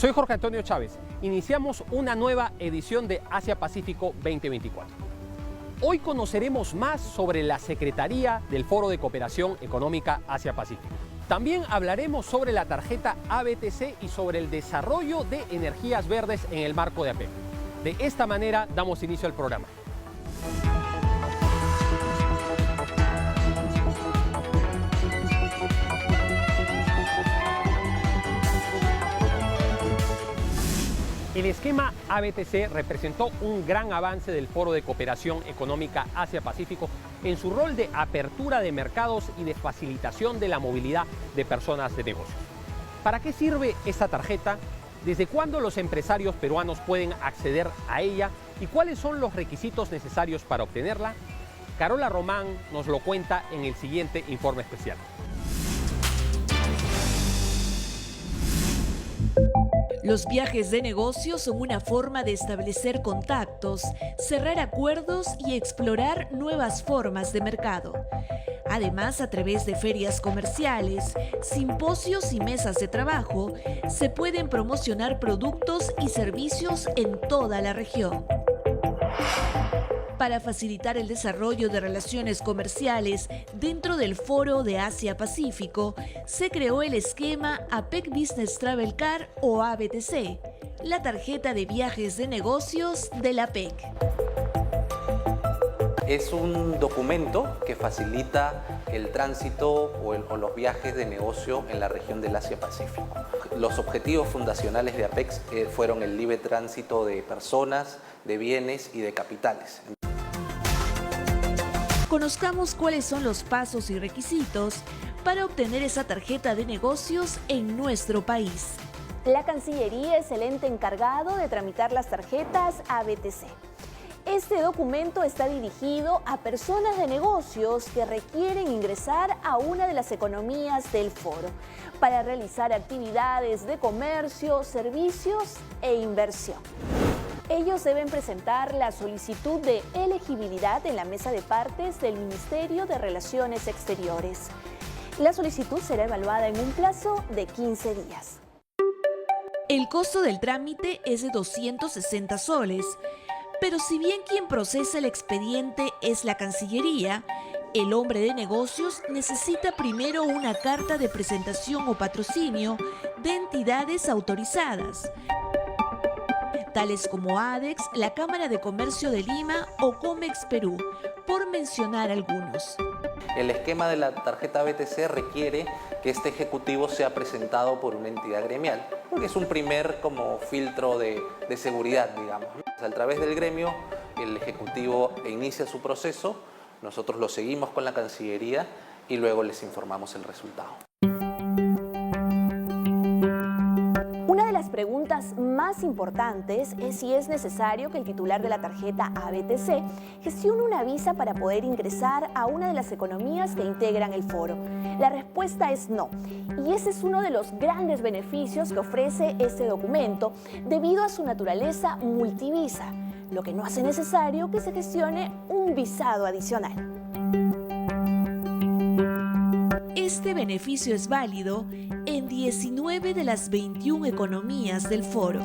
Soy Jorge Antonio Chávez. Iniciamos una nueva edición de Asia Pacífico 2024. Hoy conoceremos más sobre la Secretaría del Foro de Cooperación Económica Asia-Pacífico. También hablaremos sobre la tarjeta ABTC y sobre el desarrollo de energías verdes en el marco de APEC. De esta manera damos inicio al programa. El esquema ABTC representó un gran avance del Foro de Cooperación Económica Asia-Pacífico en su rol de apertura de mercados y de facilitación de la movilidad de personas de negocios. ¿Para qué sirve esta tarjeta? ¿Desde cuándo los empresarios peruanos pueden acceder a ella? ¿Y cuáles son los requisitos necesarios para obtenerla? Carola Román nos lo cuenta en el siguiente informe especial. Los viajes de negocios son una forma de establecer contactos, cerrar acuerdos y explorar nuevas formas de mercado. Además, a través de ferias comerciales, simposios y mesas de trabajo, se pueden promocionar productos y servicios en toda la región. Para facilitar el desarrollo de relaciones comerciales dentro del Foro de Asia-Pacífico, se creó el esquema APEC Business Travel Card o ABTC, la tarjeta de viajes de negocios de la APEC. Es un documento que facilita el tránsito o los viajes de negocio en la región del Asia-Pacífico. Los objetivos fundacionales de APEC fueron el libre tránsito de personas, de bienes y de capitales. Conozcamos cuáles son los pasos y requisitos para obtener esa tarjeta de negocios en nuestro país. La Cancillería es el ente encargado de tramitar las tarjetas ABTC. Este documento está dirigido a personas de negocios que requieren ingresar a una de las economías del foro para realizar actividades de comercio, servicios e inversión. Ellos deben presentar la solicitud de elegibilidad en la mesa de partes del Ministerio de Relaciones Exteriores. La solicitud será evaluada en un plazo de 15 días. El costo del trámite es de 260 soles, pero si bien quien procesa el expediente es la Cancillería, el hombre de negocios necesita primero una carta de presentación o patrocinio de entidades autorizadas, tales como ADEX, la Cámara de Comercio de Lima o Comex Perú, por mencionar algunos. El esquema de la tarjeta ABTC requiere que este ejecutivo sea presentado por una entidad gremial, porque es un primer filtro de seguridad, digamos. A través del gremio, el ejecutivo inicia su proceso, nosotros lo seguimos con la Cancillería y luego les informamos el resultado. Una de las preguntas más importantes es si es necesario que el titular de la tarjeta ABTC gestione una visa para poder ingresar a una de las economías que integran el foro. La respuesta es no, y ese es uno de los grandes beneficios que ofrece este documento debido a su naturaleza multivisa, lo que no hace necesario que se gestione un visado adicional. Este beneficio es válido en 19 de las 21 economías del foro.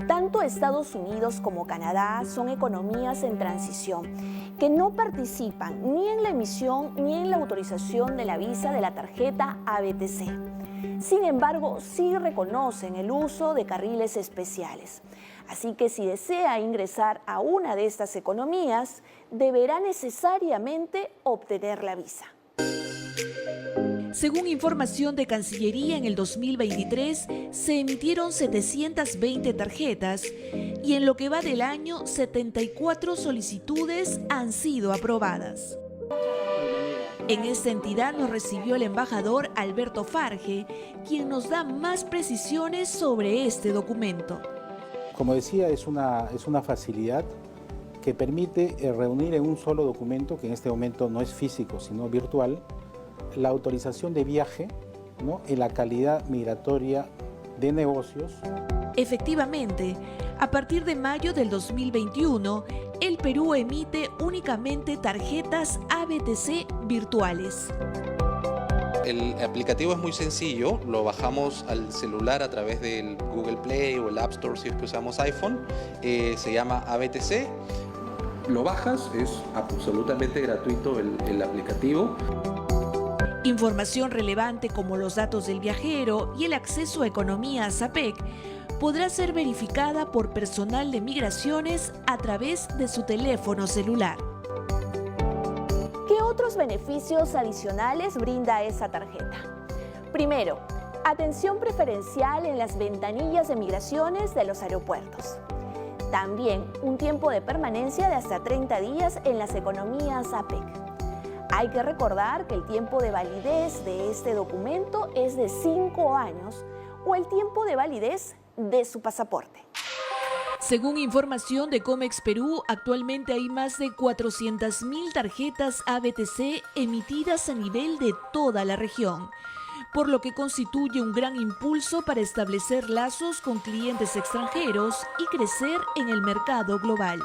Tanto Estados Unidos como Canadá son economías en transición que no participan ni en la emisión ni en la autorización de la visa de la tarjeta ABTC. Sin embargo, sí reconocen el uso de carriles especiales. Así que si desea ingresar a una de estas economías, deberá necesariamente obtener la visa. Según información de Cancillería, en el 2023 se emitieron 720 tarjetas y en lo que va del año 74 solicitudes han sido aprobadas. En esta entidad nos recibió el embajador Alberto Farge, quien nos da más precisiones sobre este documento. Como decía, es una facilidad que permite reunir en un solo documento, que en este momento no es físico sino virtual, la autorización de viaje, ¿no?, en la calidad migratoria de negocios. Efectivamente, a partir de mayo del 2021, el Perú emite únicamente tarjetas ABTC virtuales. el aplicativo es muy sencillo, lo bajamos al celular a través del Google Play o el App Store si es que usamos iPhone, se llama ABTC. Lo bajas, es absolutamente gratuito el aplicativo. Información relevante como los datos del viajero y el acceso a economías APEC podrá ser verificada por personal de migraciones a través de su teléfono celular. ¿Qué otros beneficios adicionales brinda esa tarjeta? Primero, atención preferencial en las ventanillas de migraciones de los aeropuertos. También un tiempo de permanencia de hasta 30 días en las economías APEC. Hay que recordar que el tiempo de validez de este documento es de 5 años o el tiempo de validez de su pasaporte. Según información de Comex Perú, actualmente hay más de 400.000 tarjetas ABTC emitidas a nivel de toda la región, por lo que constituye un gran impulso para establecer lazos con clientes extranjeros y crecer en el mercado global.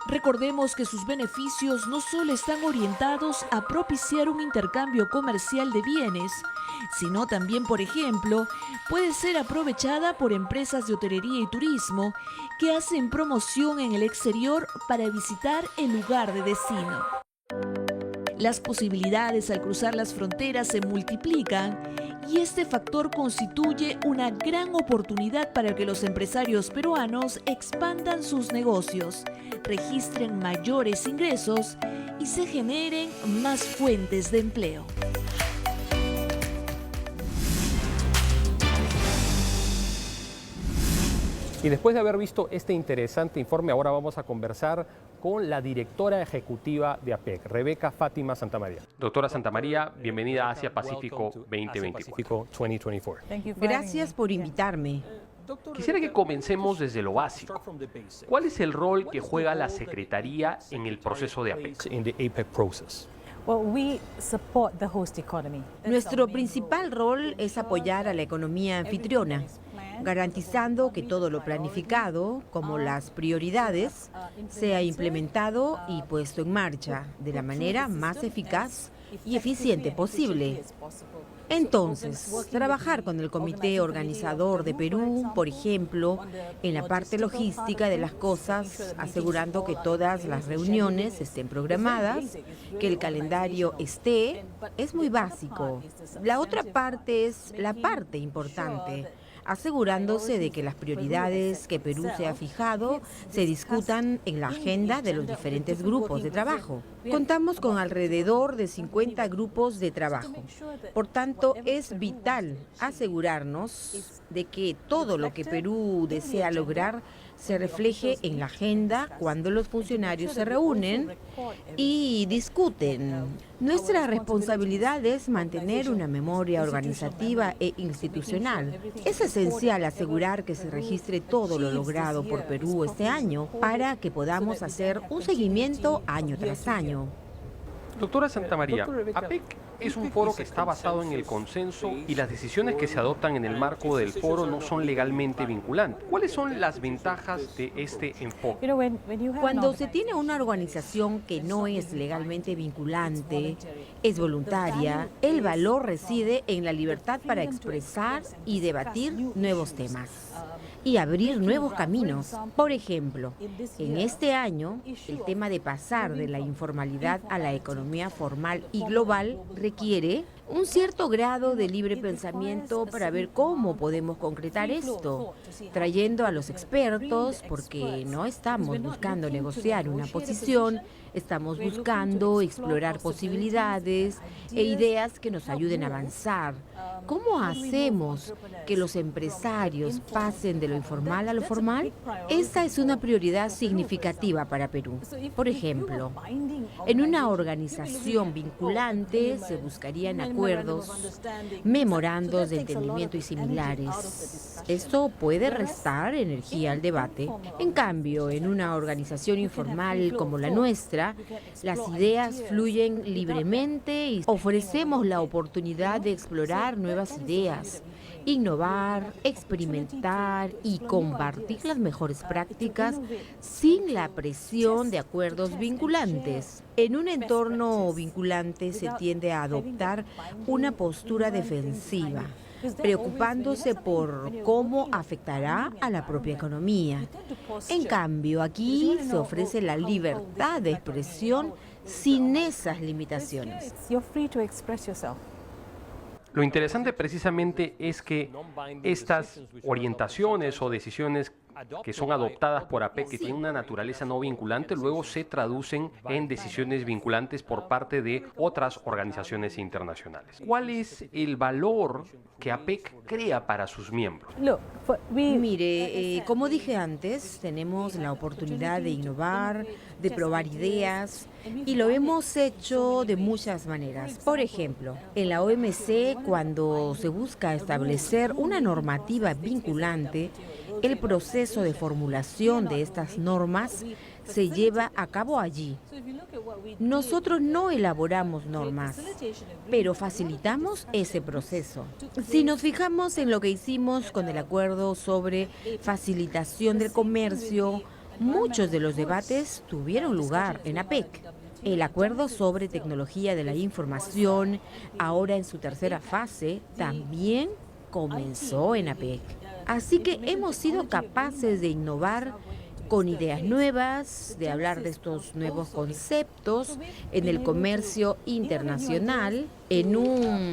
Recordemos que sus beneficios no solo están orientados a propiciar un intercambio comercial de bienes, sino también, por ejemplo, puede ser aprovechada por empresas de hotelería y turismo que hacen promoción en el exterior para visitar el lugar de destino. Las posibilidades al cruzar las fronteras se multiplican y este factor constituye una gran oportunidad para que los empresarios peruanos expandan sus negocios, registren mayores ingresos y se generen más fuentes de empleo. Y después de haber visto este interesante informe, ahora vamos a conversar con la directora ejecutiva de APEC, Rebeca Fátima Santamaría. Doctora Santamaría, bienvenida a Asia Pacífico 2024. Gracias por invitarme. Quisiera que comencemos desde lo básico. ¿Cuál es el rol que juega la Secretaría en el proceso de APEC? Nuestro principal rol es apoyar a la economía anfitriona, garantizando que todo lo planificado, como las prioridades, sea implementado y puesto en marcha de la manera más eficaz y eficiente posible. Entonces, trabajar con el comité organizador de Perú, por ejemplo, en la parte logística de las cosas, asegurando que todas las reuniones estén programadas, que el calendario esté, es muy básico. La otra parte es la parte importante, asegurándose de que las prioridades que Perú se ha fijado se discutan en la agenda de los diferentes grupos de trabajo. Contamos con alrededor de 50 grupos de trabajo. Por tanto, es vital asegurarnos de que todo lo que Perú desea lograr se refleje en la agenda cuando los funcionarios se reúnen y discuten. Nuestra responsabilidad es mantener una memoria organizativa e institucional. Es esencial asegurar que se registre todo lo logrado por Perú este año para que podamos hacer un seguimiento año tras año. Doctora Santamaría, APEC es un foro que está basado en el consenso y las decisiones que se adoptan en el marco del foro no son legalmente vinculantes. ¿Cuáles son las ventajas de este enfoque? Cuando se tiene una organización que no es legalmente vinculante, es voluntaria, el valor reside en la libertad para expresar y debatir nuevos temas y abrir nuevos caminos. Por ejemplo, en este año, el tema de pasar de la informalidad a la economía formal y global requiere un cierto grado de libre pensamiento para ver cómo podemos concretar esto, trayendo a los expertos, porque no estamos buscando negociar una posición, estamos buscando explorar posibilidades e ideas que nos ayuden a avanzar. ¿Cómo hacemos que los empresarios pasen de lo informal a lo formal? Esta es una prioridad significativa para Perú. Por ejemplo, en una organización vinculante se buscarían acuerdos, memorandos de entendimiento y similares. Esto puede restar energía al debate. En cambio, en una organización informal como la nuestra, las ideas fluyen libremente y ofrecemos la oportunidad de explorar nuevas ideas, innovar, experimentar y compartir las mejores prácticas sin la presión de acuerdos vinculantes. En un entorno vinculante se tiende a adoptar una postura defensiva, preocupándose por cómo afectará a la propia economía. En cambio, aquí se ofrece la libertad de expresión sin esas limitaciones. Lo interesante precisamente es que estas orientaciones o decisiones que son adoptadas por APEC, que tienen una naturaleza no vinculante, luego se traducen en decisiones vinculantes por parte de otras organizaciones internacionales. ¿Cuál es el valor que APEC crea para sus miembros? Mire, como dije antes, tenemos la oportunidad de innovar, de probar ideas, y lo hemos hecho de muchas maneras. Por ejemplo, en la OMC, cuando se busca establecer una normativa vinculante, el proceso de formulación de estas normas se lleva a cabo allí. Nosotros no elaboramos normas, pero facilitamos ese proceso. Si nos fijamos en lo que hicimos con el acuerdo sobre facilitación del comercio, muchos de los debates tuvieron lugar en APEC. El acuerdo sobre tecnología de la información, ahora en su tercera fase, también comenzó en APEC. Así que hemos sido capaces de innovar con ideas nuevas, de hablar de estos nuevos conceptos en el comercio internacional, en un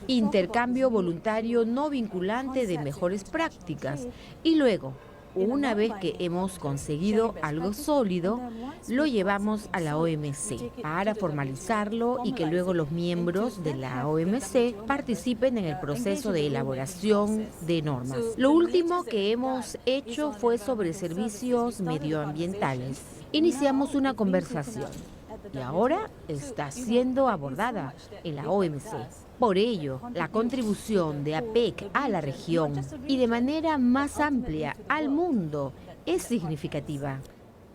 intercambio voluntario no vinculante de mejores prácticas. Y luego, una vez que hemos conseguido algo sólido, lo llevamos a la OMC para formalizarlo y que luego los miembros de la OMC participen en el proceso de elaboración de normas. Lo último que hemos hecho fue sobre servicios medioambientales. Iniciamos una conversación y ahora está siendo abordada en la OMC. Por ello, la contribución de APEC a la región y de manera más amplia al mundo es significativa.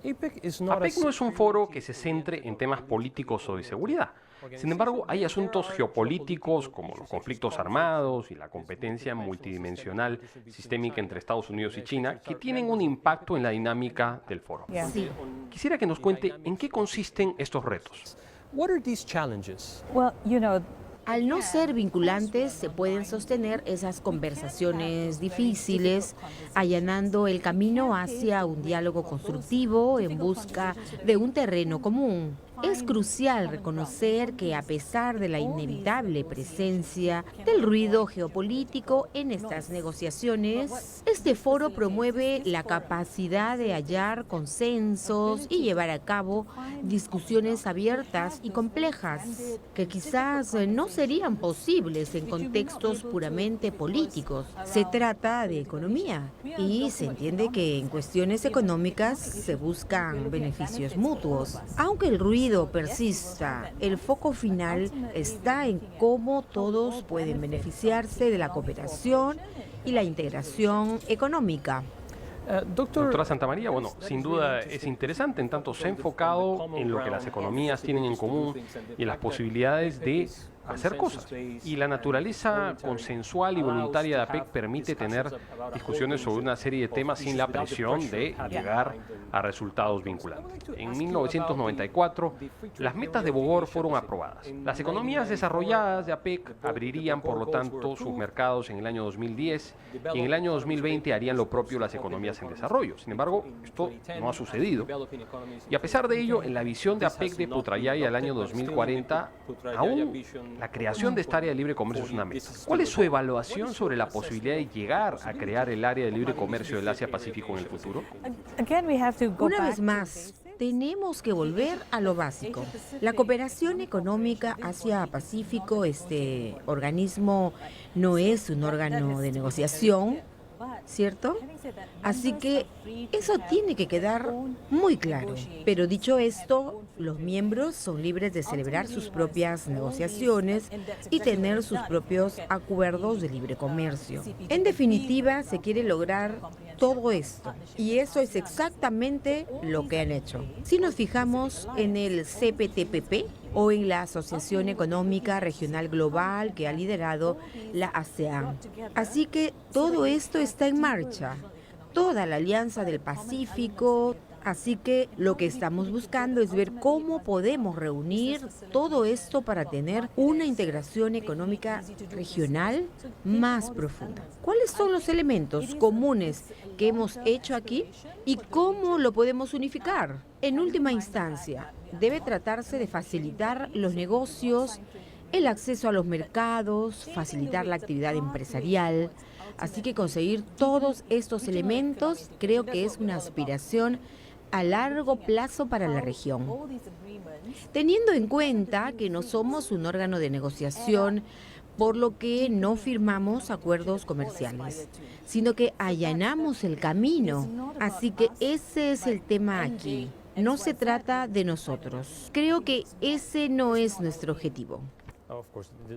APEC no es un foro que se centre en temas políticos o de seguridad. Sin embargo, hay asuntos geopolíticos como los conflictos armados y la competencia multidimensional sistémica entre Estados Unidos y China que tienen un impacto en la dinámica del foro. Sí. Quisiera que nos cuente en qué consisten estos retos. Al no ser vinculantes, se pueden sostener esas conversaciones difíciles, allanando el camino hacia un diálogo constructivo en busca de un terreno común. Es crucial reconocer que a pesar de la inevitable presencia del ruido geopolítico en estas negociaciones, este foro promueve la capacidad de hallar consensos y llevar a cabo discusiones abiertas y complejas, que quizás no serían posibles en contextos puramente políticos. Se trata de economía y se entiende que en cuestiones económicas se buscan beneficios mutuos. Aunque el ruido persista, el foco final está en cómo todos pueden beneficiarse de la cooperación y la integración económica. Doctora Santamaría, bueno, sin duda es interesante, en tanto se ha enfocado en lo que las economías tienen en común y en las posibilidades de hacer cosas. Y la naturaleza consensual y voluntaria de APEC permite tener discusiones sobre una serie de temas sin la presión de llegar a resultados vinculantes. En 1994, las metas de Bogor fueron aprobadas. Las economías desarrolladas de APEC abrirían, por lo tanto, sus mercados en el año 2010 y en el año 2020 harían lo propio las economías en desarrollo. Sin embargo, esto no ha sucedido. Y a pesar de ello, en la visión de APEC de Putrajaya al año 2040, aún la creación de esta área de libre comercio es una meta. ¿Cuál es su evaluación sobre la posibilidad de llegar a crear el área de libre comercio del Asia-Pacífico en el futuro? Una vez más, tenemos que volver a lo básico. La cooperación económica Asia-Pacífico, este organismo no es un órgano de negociación, ¿cierto? Así que eso tiene que quedar muy claro. Pero dicho esto, los miembros son libres de celebrar sus propias negociaciones y tener sus propios acuerdos de libre comercio. En definitiva, se quiere lograr todo esto. Y eso es exactamente lo que han hecho. Si nos fijamos en el CPTPP, o en la Asociación Económica Regional Global que ha liderado la ASEAN. Así que todo esto está en marcha. Toda la Alianza del Pacífico Así que lo que estamos buscando es ver cómo podemos reunir todo esto para tener una integración económica regional más profunda. ¿Cuáles son los elementos comunes que hemos hecho aquí y cómo lo podemos unificar? En última instancia, debe tratarse de facilitar los negocios, el acceso a los mercados, facilitar la actividad empresarial. Así que conseguir todos estos elementos creo que es una aspiración a largo plazo para la región. Teniendo en cuenta que no somos un órgano de negociación, por lo que no firmamos acuerdos comerciales, sino que allanamos el camino. Así que ese es el tema aquí. No se trata de nosotros. Creo que ese no es nuestro objetivo.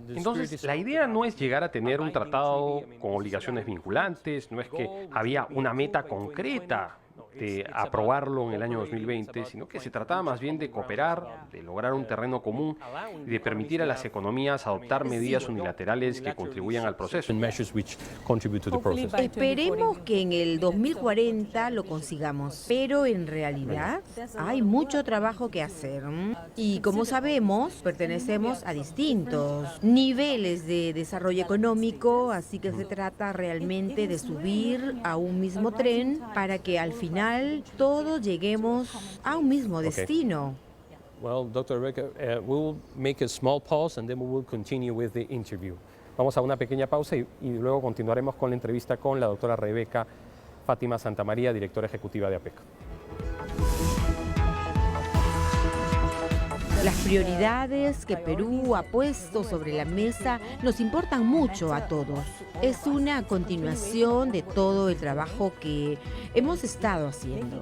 Entonces, la idea no es llegar a tener un tratado con obligaciones vinculantes, no es que había una meta concreta de aprobarlo en el año 2020, sino que se trataba más bien de cooperar, de lograr un terreno común y de permitir a las economías adoptar medidas unilaterales que contribuyan al proceso. Esperemos que en el 2040 lo consigamos, pero en realidad hay mucho trabajo que hacer. Y como sabemos, pertenecemos a distintos niveles de desarrollo económico, así que se trata realmente de subir a un mismo tren para que al final todos lleguemos a un mismo destino. Well, Dr. Rebecca, we will make a small pause and then we will continue with the interview. Vamos a una pequeña pausa y luego continuaremos con la entrevista con la doctora Rebecca Fátima Santamaría, directora ejecutiva de APEC. Las prioridades que Perú ha puesto sobre la mesa nos importan mucho a todos. Es una continuación de todo el trabajo que hemos estado haciendo.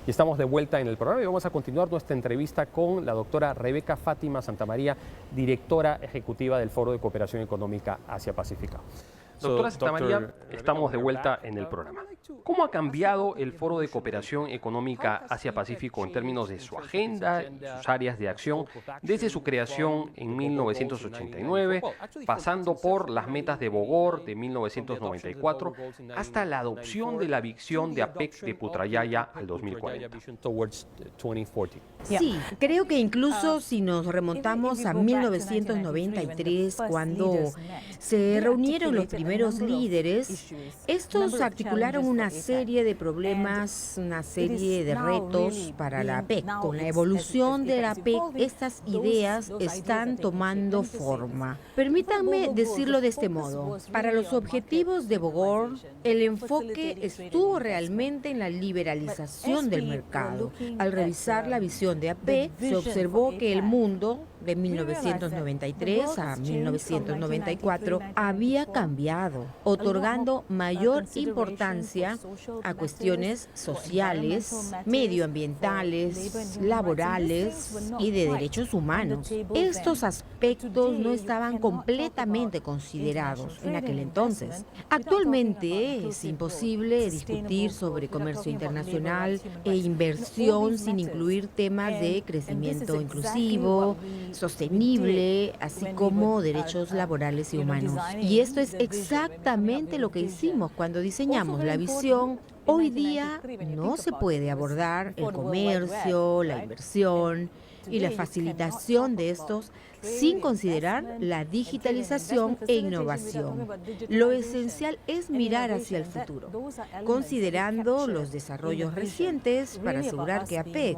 Y estamos de vuelta en el programa y vamos a continuar nuestra entrevista con la doctora Rebecca Fátima Santamaría, directora ejecutiva del Foro de Cooperación Económica Asia-Pacífico. Doctora Santamaría, estamos de vuelta en el programa. ¿Cómo ha cambiado el Foro de Cooperación Económica Asia-Pacífico en términos de su agenda y sus áreas de acción desde su creación en 1989, pasando por las metas de Bogor de 1994 hasta la adopción de la visión de APEC de Putrajaya al 2040? Sí, creo que incluso si nos remontamos a 1993, cuando se reunieron los primeros líderes, estos articularon una serie de problemas, una serie de retos para la APEC. Con la evolución de la APEC, estas ideas están tomando forma. Permítanme decirlo de este modo. Para los objetivos de Bogor, el enfoque estuvo realmente en la liberalización del mercado. Al revisar la visión de APEC, se observó que el mundo de 1993 a 1994 había cambiado, otorgando mayor importancia a cuestiones sociales, medioambientales, laborales y de derechos humanos. Estos aspectos no estaban completamente considerados en aquel entonces. Actualmente es imposible discutir sobre comercio internacional e inversión sin incluir temas de crecimiento inclusivo, sostenible, así como derechos laborales y humanos. Y esto es exactamente lo que hicimos cuando diseñamos la visión. Hoy día no se puede abordar el comercio, la inversión y la facilitación de estos sin considerar la digitalización e innovación. Lo esencial es mirar hacia el futuro, considerando los desarrollos recientes para asegurar que APEC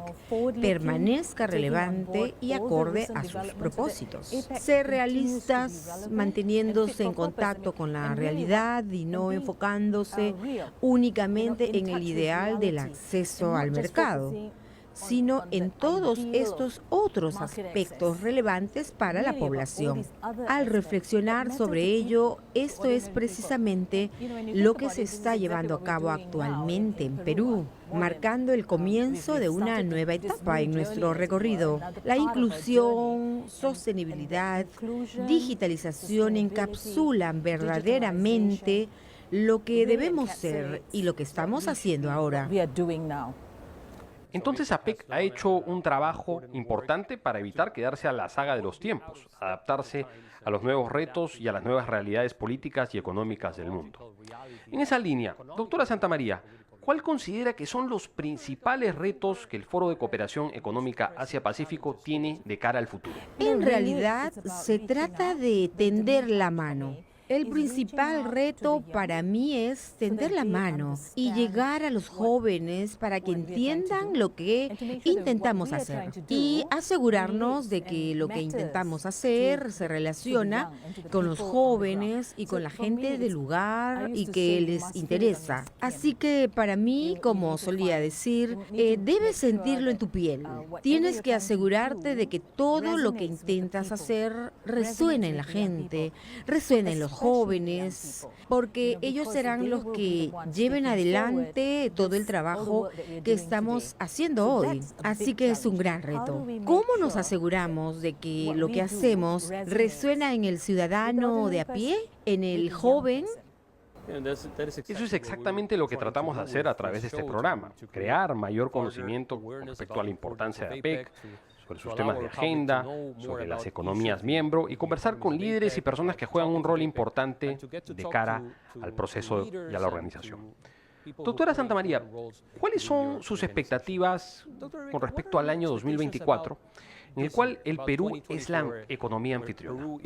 permanezca relevante y acorde a sus propósitos. Ser realistas, manteniéndose en contacto con la realidad y no enfocándose únicamente en el ideal del acceso al mercado, sino en todos estos otros aspectos relevantes para la población. Al reflexionar sobre ello, esto es precisamente lo que se está llevando a cabo actualmente en Perú, marcando el comienzo de una nueva etapa en nuestro recorrido. La inclusión, sostenibilidad, digitalización encapsulan verdaderamente lo que debemos ser y lo que estamos haciendo ahora. Entonces APEC ha hecho un trabajo importante para evitar quedarse a la saga de los tiempos, adaptarse a los nuevos retos y a las nuevas realidades políticas y económicas del mundo. En esa línea, doctora Santamaría, ¿cuál considera que son los principales retos que el Foro de Cooperación Económica Asia-Pacífico tiene de cara al futuro? En realidad, se trata de tender la mano. El principal reto para mí es tender la mano y llegar a los jóvenes para que entiendan lo que intentamos hacer y asegurarnos de que lo que intentamos hacer se relaciona con los jóvenes y con la gente del lugar y que les interesa. Así que para mí, como solía decir, debes sentirlo en tu piel. Tienes que asegurarte de que todo lo que intentas hacer resuena en la gente, resuena en los jóvenes, porque ellos serán los que lleven adelante todo el trabajo que estamos haciendo hoy. Así que es un gran reto. ¿Cómo nos aseguramos de que lo que hacemos resuena en el ciudadano de a pie, en el joven? Eso es exactamente lo que tratamos de hacer a través de este programa, crear mayor conocimiento con respecto a la importancia de APEC, sobre sus temas de agenda, sobre las economías miembro y conversar con líderes y personas que juegan un rol importante de cara al proceso y a la organización. Doctora Santamaría, ¿cuáles son sus expectativas con respecto al año 2024, en el cual el Perú es la economía anfitriona?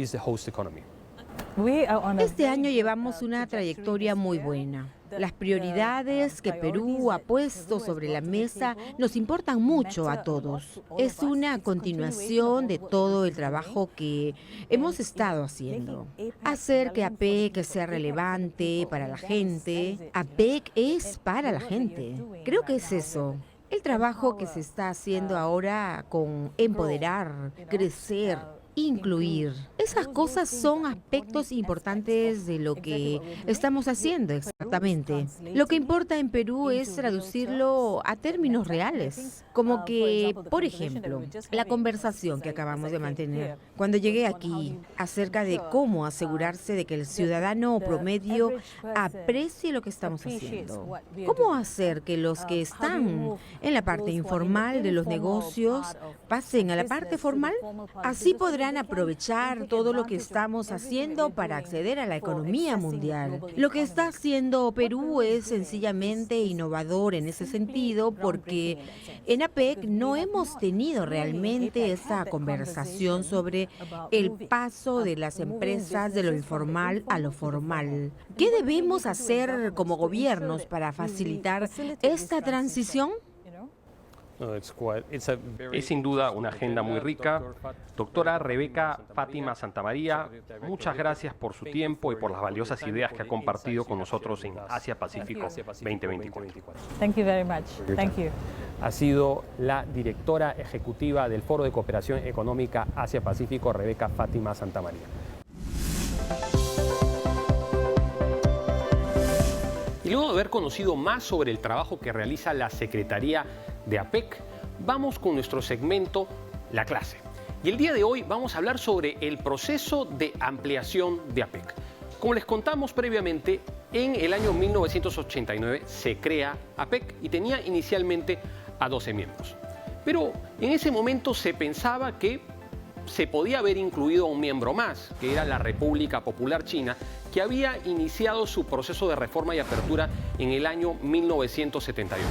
Este año llevamos una trayectoria muy buena. Las prioridades que Perú ha puesto sobre la mesa nos importan mucho a todos. Es una continuación de todo el trabajo que hemos estado haciendo. Hacer que APEC sea relevante para la gente. APEC es para la gente. Creo que es eso. El trabajo que se está haciendo ahora con empoderar, crecer, incluir. Esas cosas son aspectos importantes de lo que estamos haciendo exactamente. Lo que importa en Perú es traducirlo a términos reales, como que, por ejemplo, la conversación que acabamos de mantener cuando llegué aquí acerca de cómo asegurarse de que el ciudadano promedio aprecie lo que estamos haciendo. ¿Cómo hacer que los que están en la parte informal de los negocios pasen a la parte formal? Así podrán aprovechar todo lo que estamos haciendo para acceder a la economía mundial. Lo que está haciendo Perú es sencillamente innovador en ese sentido porque en APEC no hemos tenido realmente esa conversación sobre el paso de las empresas de lo informal a lo formal. ¿Qué debemos hacer como gobiernos para facilitar esta transición? Es sin duda una agenda muy rica. Doctora Rebeca Fátima Santamaría, muchas gracias por su tiempo y por las valiosas ideas que ha compartido con nosotros en Asia Pacífico 2024. Thank you very much. Thank you. Ha sido la directora ejecutiva del Foro de Cooperación Económica Asia Pacífico, Rebeca Fátima Santamaría. Y luego de haber conocido más sobre el trabajo que realiza la Secretaría de APEC, vamos con nuestro segmento La Clase. Y el día de hoy vamos a hablar sobre el proceso de ampliación de APEC. Como les contamos previamente, en el año 1989 se crea APEC y tenía inicialmente a 12 miembros. Pero en ese momento se pensaba que se podía haber incluido a un miembro más, que era la República Popular China, que había iniciado su proceso de reforma y apertura en el año 1978.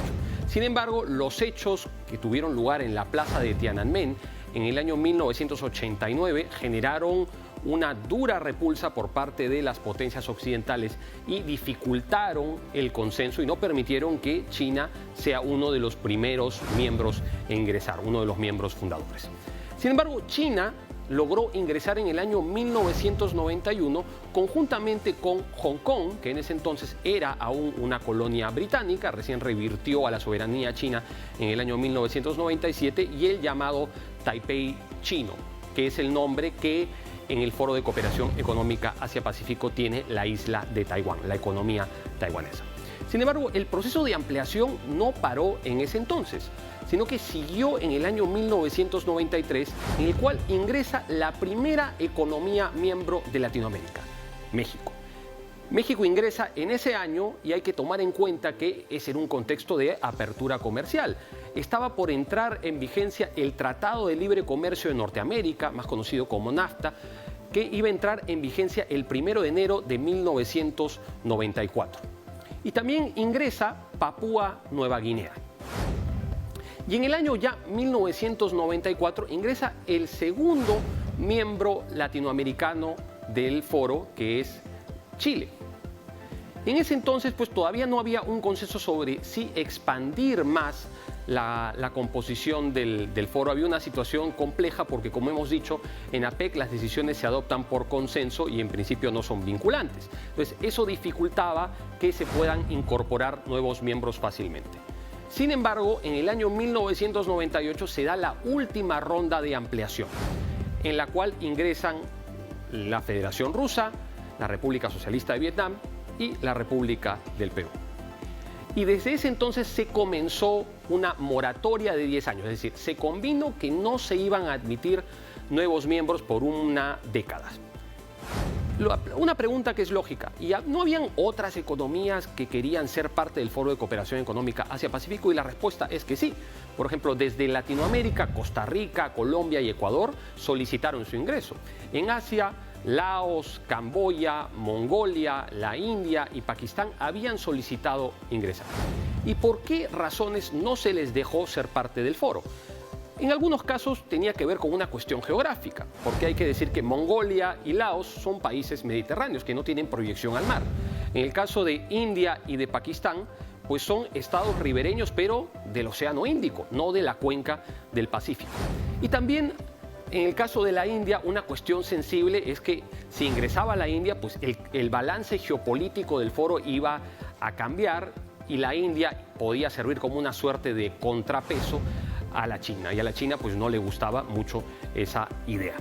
Sin embargo, los hechos que tuvieron lugar en la plaza de Tiananmen en el año 1989 generaron una dura repulsa por parte de las potencias occidentales y dificultaron el consenso y no permitieron que China sea uno de los primeros miembros en ingresar, uno de los miembros fundadores. Sin embargo, China logró ingresar en el año 1991 conjuntamente con Hong Kong, que en ese entonces era aún una colonia británica, recién revirtió a la soberanía china en el año 1997, y el llamado Taipei chino, que es el nombre que en el Foro de Cooperación Económica Asia-Pacífico tiene la isla de Taiwán, la economía taiwanesa. Sin embargo, el proceso de ampliación no paró en ese entonces, sino que siguió en el año 1993, en el cual ingresa la primera economía miembro de Latinoamérica, México. México ingresa en ese año y hay que tomar en cuenta que es en un contexto de apertura comercial. Estaba por entrar en vigencia el Tratado de Libre Comercio de Norteamérica, más conocido como NAFTA, que iba a entrar en vigencia el 1 de enero de 1994. Y también ingresa Papúa Nueva Guinea. Y en el año ya 1994 ingresa el segundo miembro latinoamericano del foro, que es Chile. En ese entonces, pues todavía no había un consenso sobre si expandir más la composición del foro. Había una situación compleja porque, como hemos dicho, en APEC las decisiones se adoptan por consenso y en principio no son vinculantes. Entonces, eso dificultaba que se puedan incorporar nuevos miembros fácilmente. Sin embargo, en el año 1998 se da la última ronda de ampliación, en la cual ingresan la Federación Rusa, la República Socialista de Vietnam y la República del Perú. Y desde ese entonces se comenzó una moratoria de 10 años, es decir, se convino que no se iban a admitir nuevos miembros por una década. Una pregunta que es lógica, ¿y no habían otras economías que querían ser parte del Foro de Cooperación Económica Asia-Pacífico? Y la respuesta es que sí. Por ejemplo, desde Latinoamérica, Costa Rica, Colombia y Ecuador solicitaron su ingreso. En Asia, Laos, Camboya, Mongolia, la India y Pakistán habían solicitado ingresar. ¿Y por qué razones no se les dejó ser parte del foro? En algunos casos tenía que ver con una cuestión geográfica, porque hay que decir que Mongolia y Laos son países mediterráneos que no tienen proyección al mar. En el caso de India y de Pakistán, pues son estados ribereños, pero del Océano Índico, no de la cuenca del Pacífico. Y también en el caso de la India, una cuestión sensible es que si ingresaba la India, pues el balance geopolítico del foro iba a cambiar y la India podía servir como una suerte de contrapeso a la China. Y a la China pues no le gustaba mucho esa idea.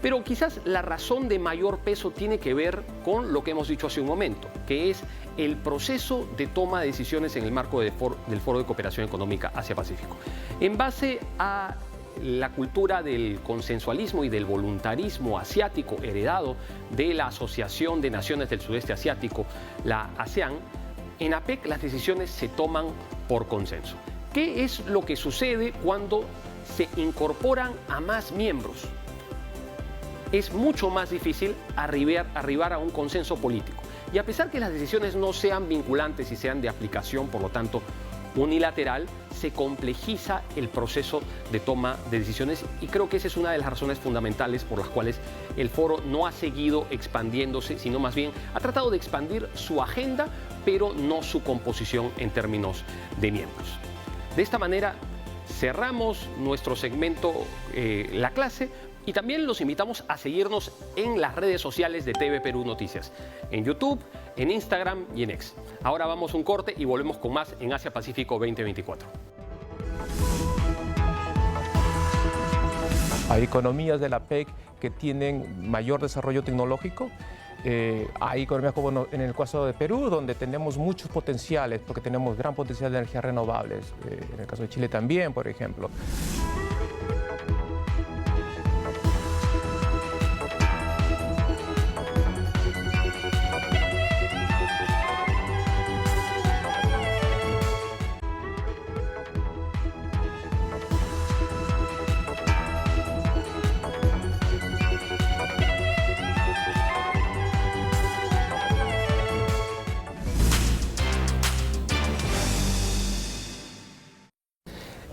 Pero quizás la razón de mayor peso tiene que ver con lo que hemos dicho hace un momento, que es el proceso de toma de decisiones en el marco del Foro de Cooperación Económica Asia-Pacífico. En base a la cultura del consensualismo y del voluntarismo asiático heredado de la Asociación de Naciones del Sudeste Asiático, la ASEAN, en APEC las decisiones se toman por consenso. ¿Qué es lo que sucede cuando se incorporan a más miembros? Es mucho más difícil arribar a un consenso político. Y a pesar que las decisiones no sean vinculantes y sean de aplicación, por lo tanto, unilateral, se complejiza el proceso de toma de decisiones y creo que esa es una de las razones fundamentales por las cuales el foro no ha seguido expandiéndose, sino más bien ha tratado de expandir su agenda, pero no su composición en términos de miembros. De esta manera cerramos nuestro segmento La Clase y también los invitamos a seguirnos en las redes sociales de TV Perú Noticias, en YouTube, en Instagram y en X. Ahora vamos a un corte y volvemos con más en Asia Pacífico 2024. Hay economías de la PEC que tienen mayor desarrollo tecnológico. Hay economías como en el caso de Perú, donde tenemos muchos potenciales, porque tenemos gran potencial de energías renovables. En el caso de Chile también, por ejemplo.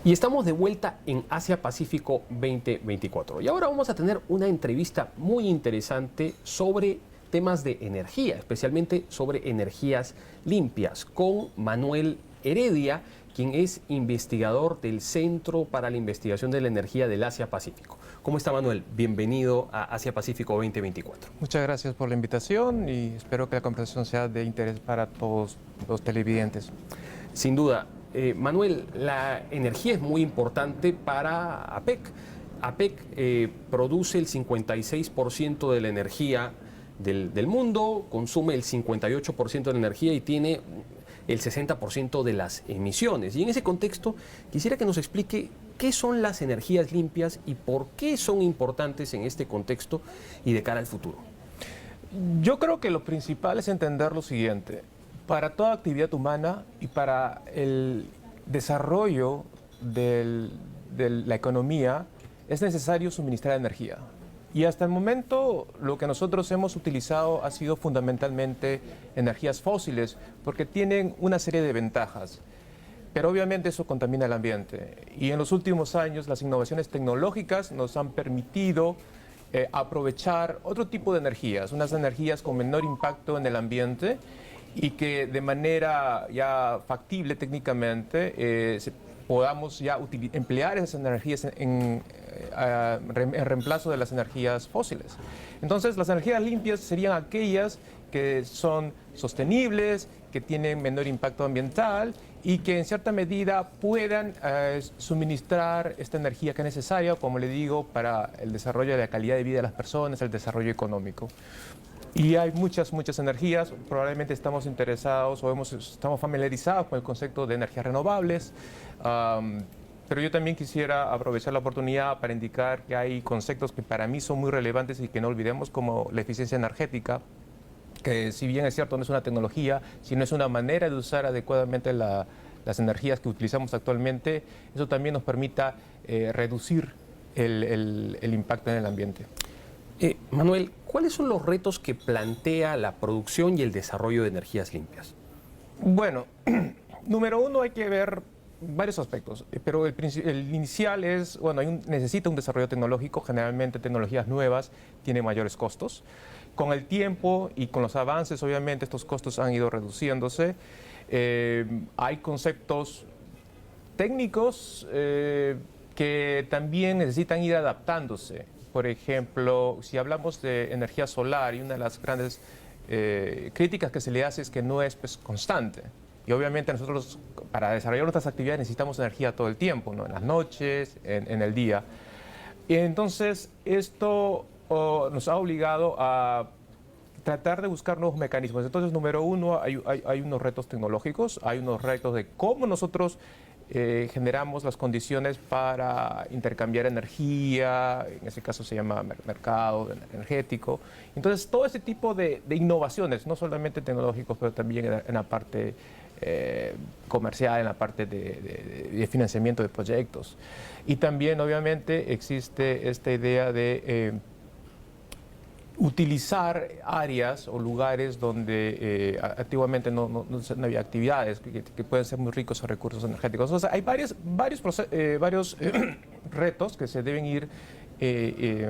Y estamos de vuelta en Asia Pacífico 2024. Y ahora vamos a tener una entrevista muy interesante sobre temas de energía, especialmente sobre energías limpias, con Manuel Heredia, quien es investigador del Centro para la Investigación de la Energía del Asia-Pacífico. ¿Cómo está, Manuel? Bienvenido a Asia-Pacífico 2024. Muchas gracias por la invitación y espero que la conversación sea de interés para todos los televidentes. Sin duda. Manuel, la energía es muy importante para APEC. APEC produce el 56% de la energía del mundo, consume el 58% de la energía y tiene el 60% de las emisiones. Y en ese contexto, quisiera que nos explique qué son las energías limpias y por qué son importantes en este contexto y de cara al futuro. Yo creo que lo principal es entender lo siguiente. Para toda actividad humana y para el desarrollo de la economía es necesario suministrar energía. Y hasta el momento lo que nosotros hemos utilizado ha sido fundamentalmente energías fósiles porque tienen una serie de ventajas. Pero obviamente eso contamina el ambiente. Y en los últimos años las innovaciones tecnológicas nos han permitido aprovechar otro tipo de energías, unas energías con menor impacto en el ambiente y que de manera ya factible técnicamente podamos ya emplear esas energías en reemplazo de las energías fósiles. Entonces, las energías limpias serían aquellas que son sostenibles, que tienen menor impacto ambiental y que en cierta medida puedan suministrar esta energía que es necesaria, como le digo, para el desarrollo de la calidad de vida de las personas, el desarrollo económico. Y hay muchas energías, probablemente estamos interesados o estamos familiarizados con el concepto de energías renovables, pero yo también quisiera aprovechar la oportunidad para indicar que hay conceptos que para mí son muy relevantes y que no olvidemos, como la eficiencia energética, que si bien es cierto no es una tecnología, sino es una manera de usar adecuadamente las energías que utilizamos actualmente, eso también nos permita reducir el impacto en el ambiente. Manuel, ¿cuáles son los retos que plantea la producción y el desarrollo de energías limpias? Bueno, número uno hay que ver varios aspectos, pero el inicial es, bueno, necesita un desarrollo tecnológico, generalmente tecnologías nuevas tienen mayores costos. Con el tiempo y con los avances, obviamente, estos costos han ido reduciéndose. Hay conceptos técnicos que también necesitan ir adaptándose. Por ejemplo, si hablamos de energía solar, y una de las grandes críticas que se le hace es que no es constante. Y obviamente nosotros, para desarrollar nuestras actividades, necesitamos energía todo el tiempo, ¿no? En las noches, en el día. Y entonces, esto nos ha obligado a tratar de buscar nuevos mecanismos. Entonces, número uno, hay unos retos tecnológicos, hay unos retos de cómo nosotros generamos las condiciones para intercambiar energía, en este caso se llama mercado energético. Entonces, todo ese tipo de innovaciones, no solamente tecnológicos, pero también en la parte comercial, en la parte de financiamiento de proyectos. Y también, obviamente, existe esta idea de utilizar áreas o lugares donde antiguamente no había actividades que pueden ser muy ricos en recursos energéticos. O sea, hay varios retos que se deben ir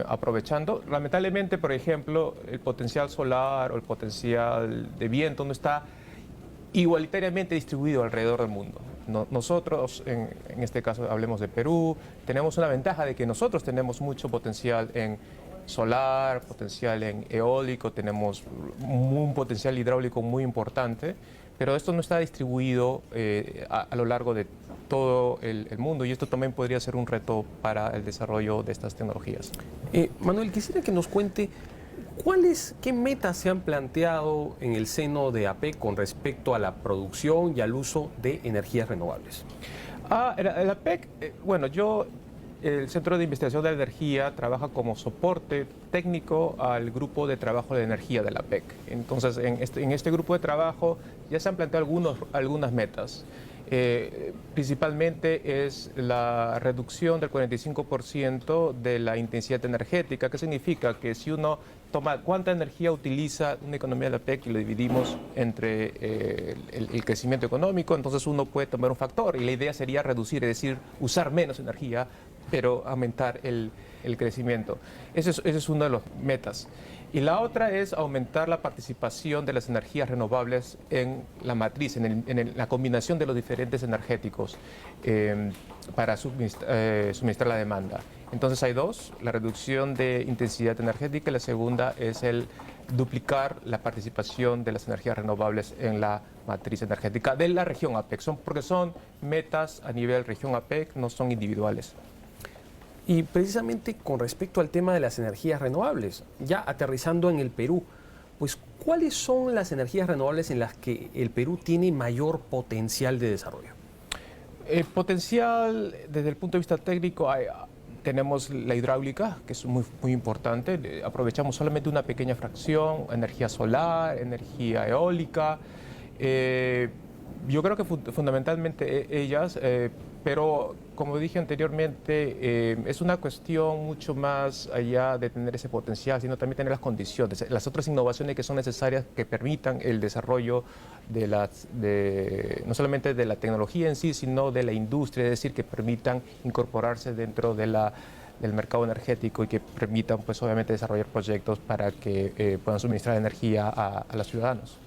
aprovechando. Lamentablemente, por ejemplo, el potencial solar o el potencial de viento no está igualitariamente distribuido alrededor del mundo. Nosotros, en este caso hablemos de Perú, tenemos una ventaja de que nosotros tenemos mucho potencial en solar, potencial en eólico, tenemos un potencial hidráulico muy importante, pero esto no está distribuido a lo largo de todo el mundo y esto también podría ser un reto para el desarrollo de estas tecnologías. Manuel, quisiera que nos cuente qué metas se han planteado en el seno de APEC con respecto a la producción y al uso de energías renovables. El APEC, el Centro de Investigación de la Energía trabaja como soporte técnico al grupo de trabajo de energía de la APEC. Entonces, en este grupo de trabajo ya se han planteado algunas metas. Principalmente es la reducción del 45% de la intensidad energética, que significa que si uno toma cuánta energía utiliza una economía de la PEC y lo dividimos entre el crecimiento económico, entonces uno puede tomar un factor y la idea sería reducir, es decir, usar menos energía, pero aumentar el crecimiento. Ese es uno de los metas. Y la otra es aumentar la participación de las energías renovables en la matriz, en la combinación de los diferentes energéticos para suministrar la demanda. Entonces hay dos: la reducción de intensidad energética, y la segunda es el duplicar la participación de las energías renovables en la matriz energética de la región APEC, porque son metas a nivel región APEC, no son individuales. Y precisamente con respecto al tema de las energías renovables, ya aterrizando en el Perú, pues ¿cuáles son las energías renovables en las que el Perú tiene mayor potencial de desarrollo? Potencial desde el punto de vista técnico, tenemos la hidráulica, que es muy importante. Aprovechamos solamente una pequeña fracción: energía solar, energía eólica. Yo creo que fundamentalmente ellas, pero como dije anteriormente, es una cuestión mucho más allá de tener ese potencial, sino también tener las condiciones, las otras innovaciones que son necesarias que permitan el desarrollo no solamente de la tecnología en sí, sino de la industria, es decir, que permitan incorporarse dentro del mercado energético y que permitan, pues, obviamente, desarrollar proyectos para que puedan suministrar energía a los ciudadanos.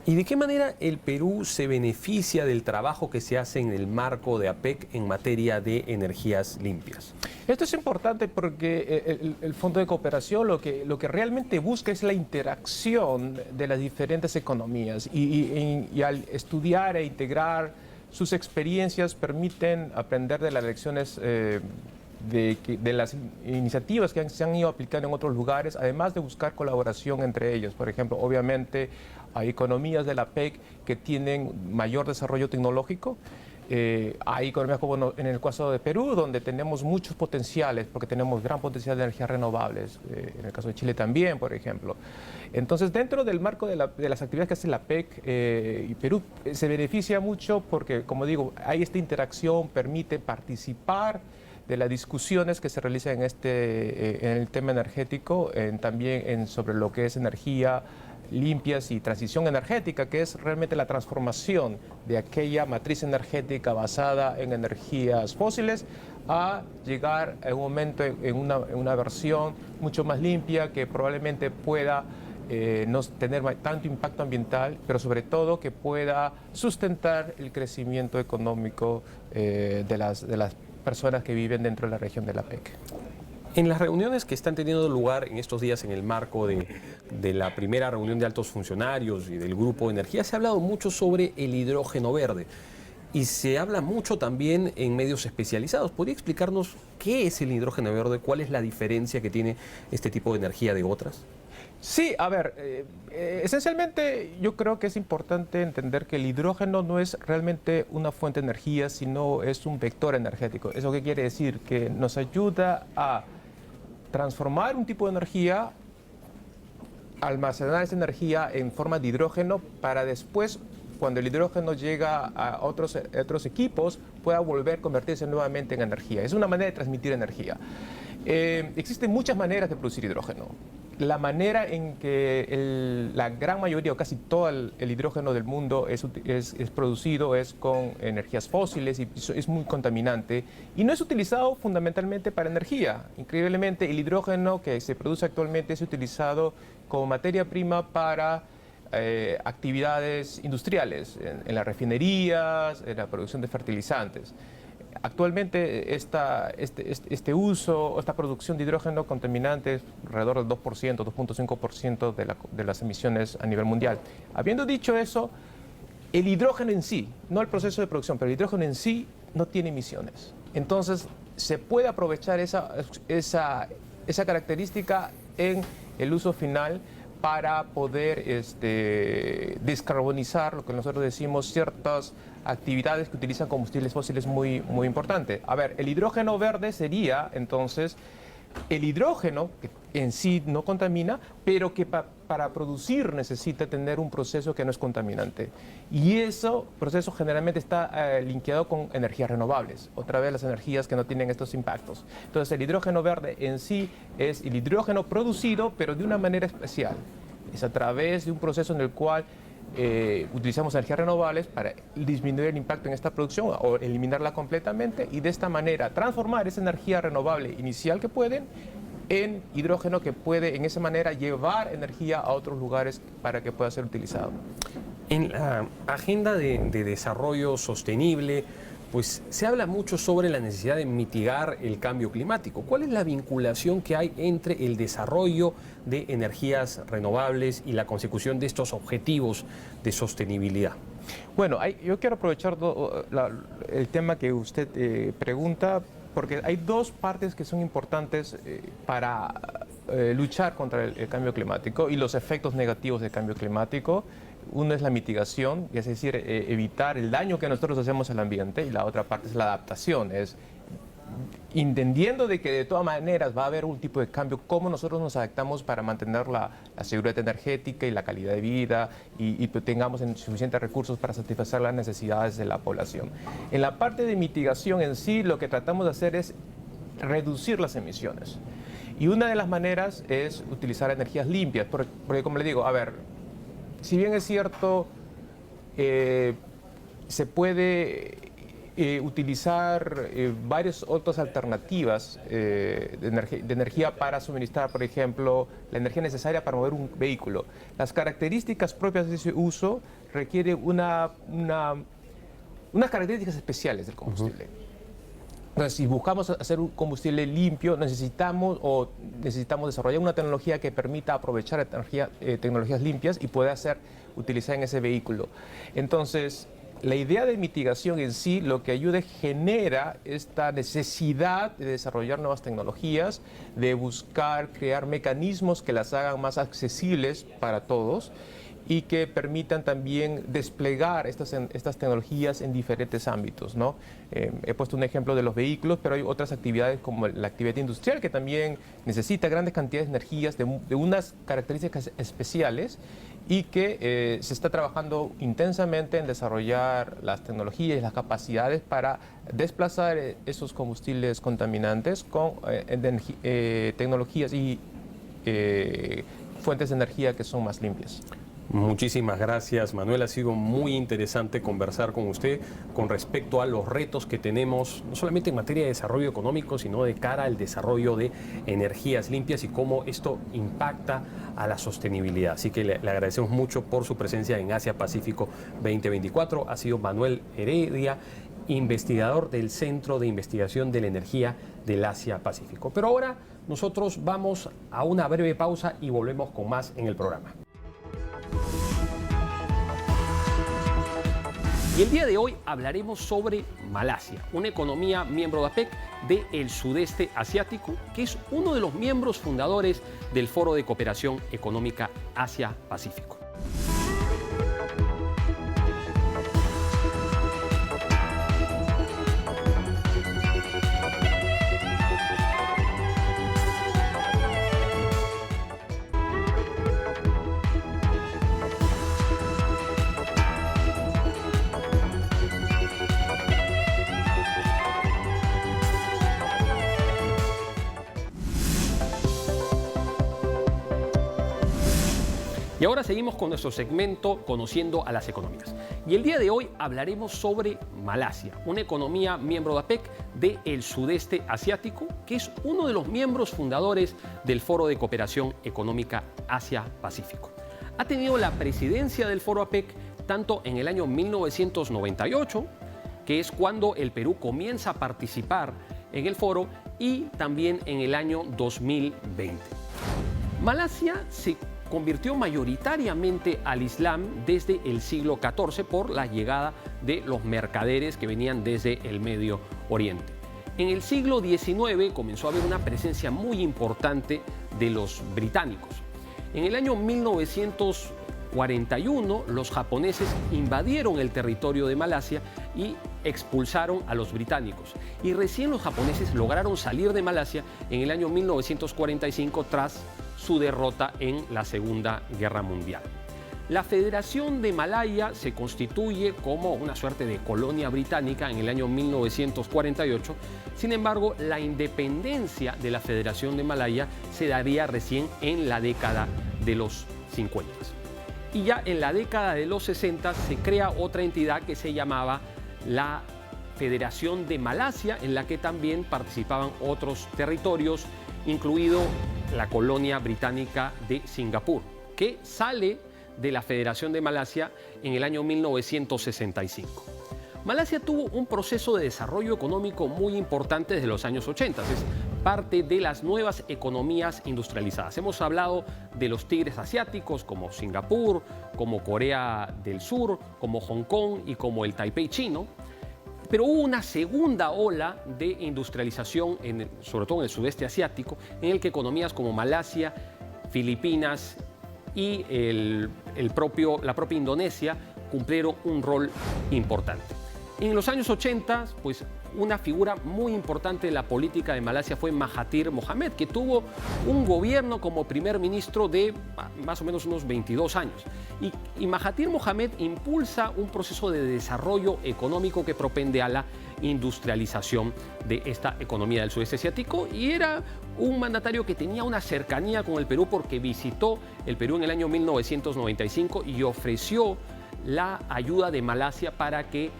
¿Y de qué manera el Perú se beneficia del trabajo que se hace en el marco de APEC en materia de energías limpias? Esto es importante porque el Fondo de Cooperación lo que realmente busca es la interacción de las diferentes economías y al estudiar e integrar sus experiencias permiten aprender de las lecciones de las iniciativas que se han ido aplicando en otros lugares, además de buscar colaboración entre ellos. Por ejemplo, obviamente hay economías de la PEC que tienen mayor desarrollo tecnológico. Hay economías como en el caso de Perú, donde tenemos muchos potenciales, porque tenemos gran potencial de energías renovables. En el caso de Chile también, por ejemplo. Entonces, dentro del marco de las actividades que hace la PEC, y Perú se beneficia mucho porque, como digo, hay esta interacción, permite participar de las discusiones que se realizan en el tema energético, también sobre lo que es energía limpias y transición energética, que es realmente la transformación de aquella matriz energética basada en energías fósiles a llegar en un momento en una versión mucho más limpia, que probablemente pueda no tener tanto impacto ambiental, pero sobre todo que pueda sustentar el crecimiento económico de las personas que viven dentro de la región de la PEC. En las reuniones que están teniendo lugar en estos días en el marco de la primera reunión de altos funcionarios y del Grupo de Energía, se ha hablado mucho sobre el hidrógeno verde y se habla mucho también en medios especializados. ¿Podría explicarnos qué es el hidrógeno verde? ¿Cuál es la diferencia que tiene este tipo de energía de otras? Sí, a ver, esencialmente yo creo que es importante entender que el hidrógeno no es realmente una fuente de energía, sino es un vector energético. ¿Eso qué quiere decir? Que nos ayuda a transformar un tipo de energía, almacenar esa energía en forma de hidrógeno para después, cuando el hidrógeno llega a otros equipos, pueda volver a convertirse nuevamente en energía. Es una manera de transmitir energía. Existen muchas maneras de producir hidrógeno. La manera en que la gran mayoría o casi todo el hidrógeno del mundo es producido es con energías fósiles y es muy contaminante y no es utilizado fundamentalmente para energía. Increíblemente, el hidrógeno que se produce actualmente es utilizado como materia prima para actividades industriales, en las refinerías, en la producción de fertilizantes. Actualmente este uso o esta producción de hidrógeno contaminante es alrededor del 2%, 2.5% de las emisiones a nivel mundial. Habiendo dicho eso, el hidrógeno en sí, no el proceso de producción, pero el hidrógeno en sí no tiene emisiones. Entonces, se puede aprovechar esa característica en el uso final para poder descarbonizar, lo que nosotros decimos, ciertas actividades que utilizan combustibles fósiles muy importante. A ver, el hidrógeno verde sería, entonces, el hidrógeno que en sí no contamina, pero que para producir necesita tener un proceso que no es contaminante. Y ese proceso generalmente está linkeado con energías renovables, otra vez las energías que no tienen estos impactos. Entonces, el hidrógeno verde en sí es el hidrógeno producido, pero de una manera especial. Es a través de un proceso en el cual utilizamos energías renovables para disminuir el impacto en esta producción o eliminarla completamente y de esta manera transformar esa energía renovable inicial que pueden en hidrógeno que puede en esa manera llevar energía a otros lugares para que pueda ser utilizado. En la agenda de desarrollo sostenible, pues se habla mucho sobre la necesidad de mitigar el cambio climático. ¿Cuál es la vinculación que hay entre el desarrollo de energías renovables y la consecución de estos objetivos de sostenibilidad? Bueno, yo quiero aprovechar el tema que usted pregunta, porque hay dos partes que son importantes para luchar contra el cambio climático y los efectos negativos del cambio climático. Uno es la mitigación, es decir, evitar el daño que nosotros hacemos al ambiente, y la otra parte es la adaptación, es entendiendo de que de todas maneras va a haber un tipo de cambio, cómo nosotros nos adaptamos para mantener la seguridad energética y la calidad de vida y tengamos suficientes recursos para satisfacer las necesidades de la población. En la parte de mitigación en sí, lo que tratamos de hacer es reducir las emisiones. Y una de las maneras es utilizar energías limpias, porque como le digo, a ver, si bien es cierto, se puede utilizar varias otras alternativas de energía para suministrar, por ejemplo, la energía necesaria para mover un vehículo. Las características propias de ese uso requieren unas características especiales del combustible. Entonces, si buscamos hacer un combustible limpio, necesitamos desarrollar una tecnología que permita aprovechar tecnologías limpias y poder utilizar en ese vehículo. Entonces, la idea de mitigación en sí lo que ayuda genera esta necesidad de desarrollar nuevas tecnologías, de buscar crear mecanismos que las hagan más accesibles para todos y que permitan también desplegar estas tecnologías en diferentes ámbitos, ¿no? He puesto un ejemplo de los vehículos, pero hay otras actividades como la actividad industrial que también necesita grandes cantidades de energías de unas características especiales y que se está trabajando intensamente en desarrollar las tecnologías y las capacidades para desplazar esos combustibles contaminantes con tecnologías y fuentes de energía que son más limpias. Muchísimas gracias, Manuel. Ha sido muy interesante conversar con usted con respecto a los retos que tenemos, no solamente en materia de desarrollo económico, sino de cara al desarrollo de energías limpias y cómo esto impacta a la sostenibilidad. Así que le agradecemos mucho por su presencia en Asia Pacífico 2024. Ha sido Manuel Heredia, investigador del Centro de Investigación de la Energía del Asia Pacífico. Pero ahora nosotros vamos a una breve pausa y volvemos con más en el programa. Y el día de hoy hablaremos sobre Malasia, una economía miembro de APEC del sudeste asiático, que es uno de los miembros fundadores del Foro de Cooperación Económica Asia-Pacífico. Y ahora seguimos con nuestro segmento Conociendo a las Economías. Y el día de hoy hablaremos sobre Malasia, una economía miembro de APEC del sudeste asiático, que es uno de los miembros fundadores del Foro de Cooperación Económica Asia-Pacífico. Ha tenido la presidencia del Foro APEC tanto en el año 1998, que es cuando el Perú comienza a participar en el foro, y también en el año 2020. Malasia se convirtió mayoritariamente al Islam desde el siglo XIV por la llegada de los mercaderes que venían desde el Medio Oriente. En el siglo XIX comenzó a haber una presencia muy importante de los británicos. En el año 1941 los japoneses invadieron el territorio de Malasia y expulsaron a los británicos. Y recién los japoneses lograron salir de Malasia en el año 1945 tras su derrota en la Segunda Guerra Mundial. La Federación de Malaya se constituye como una suerte de colonia británica en el año 1948. Sin embargo, la independencia de la Federación de Malaya se daría recién en la década de los 50. Y ya en la década de los 60 se crea otra entidad que se llamaba la Federación de Malasia, en la que también participaban otros territorios, incluido la colonia británica de Singapur, que sale de la Federación de Malasia en el año 1965. Malasia tuvo un proceso de desarrollo económico muy importante desde los años 80. Es parte de las nuevas economías industrializadas. Hemos hablado de los tigres asiáticos como Singapur, como Corea del Sur, como Hong Kong y como el Taipei chino. Pero hubo una segunda ola de industrialización, sobre todo en el sudeste asiático, en el que economías como Malasia, Filipinas y la propia Indonesia cumplieron un rol importante. En los años 80, pues una figura muy importante de la política de Malasia fue Mahathir Mohamad, que tuvo un gobierno como primer ministro de más o menos unos 22 años. Y Mahathir Mohamad impulsa un proceso de desarrollo económico que propende a la industrialización de esta economía del sudeste asiático, y era un mandatario que tenía una cercanía con el Perú porque visitó el Perú en el año 1995 y ofreció la ayuda de Malasia para que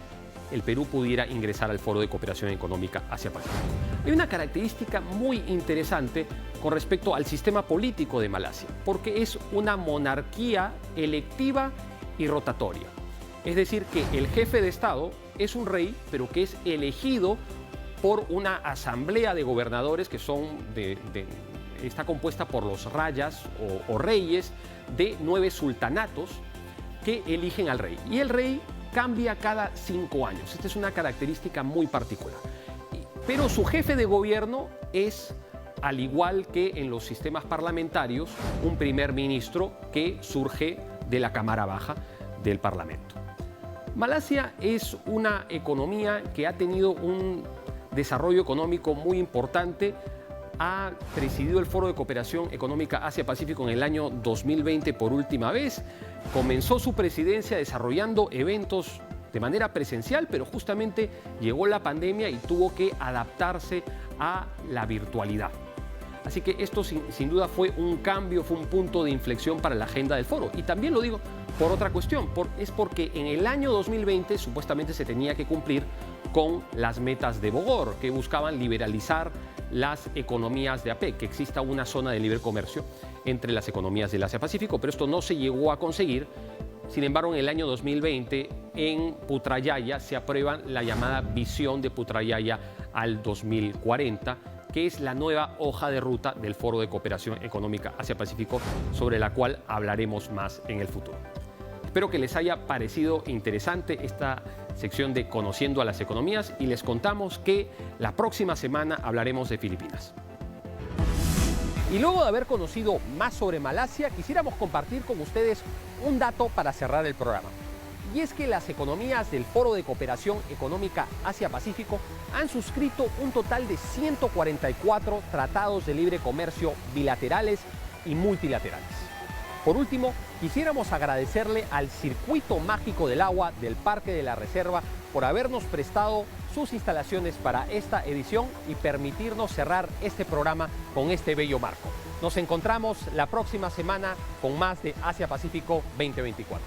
el Perú pudiera ingresar al Foro de Cooperación Económica Asia-Pacífico. Hay una característica muy interesante con respecto al sistema político de Malasia, porque es una monarquía electiva y rotatoria. Es decir, que el jefe de Estado es un rey, pero que es elegido por una asamblea de gobernadores que está compuesta por los rayas o reyes de 9 sultanatos que eligen al rey. Y el rey cambia cada 5 años. Esta es una característica muy particular. Pero su jefe de gobierno es, al igual que en los sistemas parlamentarios, un primer ministro que surge de la Cámara Baja del Parlamento. Malasia es una economía que ha tenido un desarrollo económico muy importante. Ha presidido el Foro de Cooperación Económica Asia-Pacífico en el año 2020 por última vez. Comenzó su presidencia desarrollando eventos de manera presencial, pero justamente llegó la pandemia y tuvo que adaptarse a la virtualidad. Así que esto sin duda fue un cambio, fue un punto de inflexión para la agenda del foro. Y también lo digo por otra cuestión, es porque en el año 2020 supuestamente se tenía que cumplir con las metas de Bogor, que buscaban liberalizar las economías de APEC, que exista una zona de libre comercio entre las economías del Asia-Pacífico, pero esto no se llegó a conseguir. Sin embargo, en el año 2020, en Putrajaya, se aprueba la llamada Visión de Putrajaya al 2040, que es la nueva hoja de ruta del Foro de Cooperación Económica Asia-Pacífico, sobre la cual hablaremos más en el futuro. Espero que les haya parecido interesante esta sección de Conociendo a las Economías y les contamos que la próxima semana hablaremos de Filipinas. Y luego de haber conocido más sobre Malasia, quisiéramos compartir con ustedes un dato para cerrar el programa. Y es que las economías del Foro de Cooperación Económica Asia-Pacífico han suscrito un total de 144 tratados de libre comercio bilaterales y multilaterales. Por último, quisiéramos agradecerle al Circuito Mágico del Agua del Parque de la Reserva por habernos prestado sus instalaciones para esta edición y permitirnos cerrar este programa con este bello marco. Nos encontramos la próxima semana con más de Asia Pacífico 2024.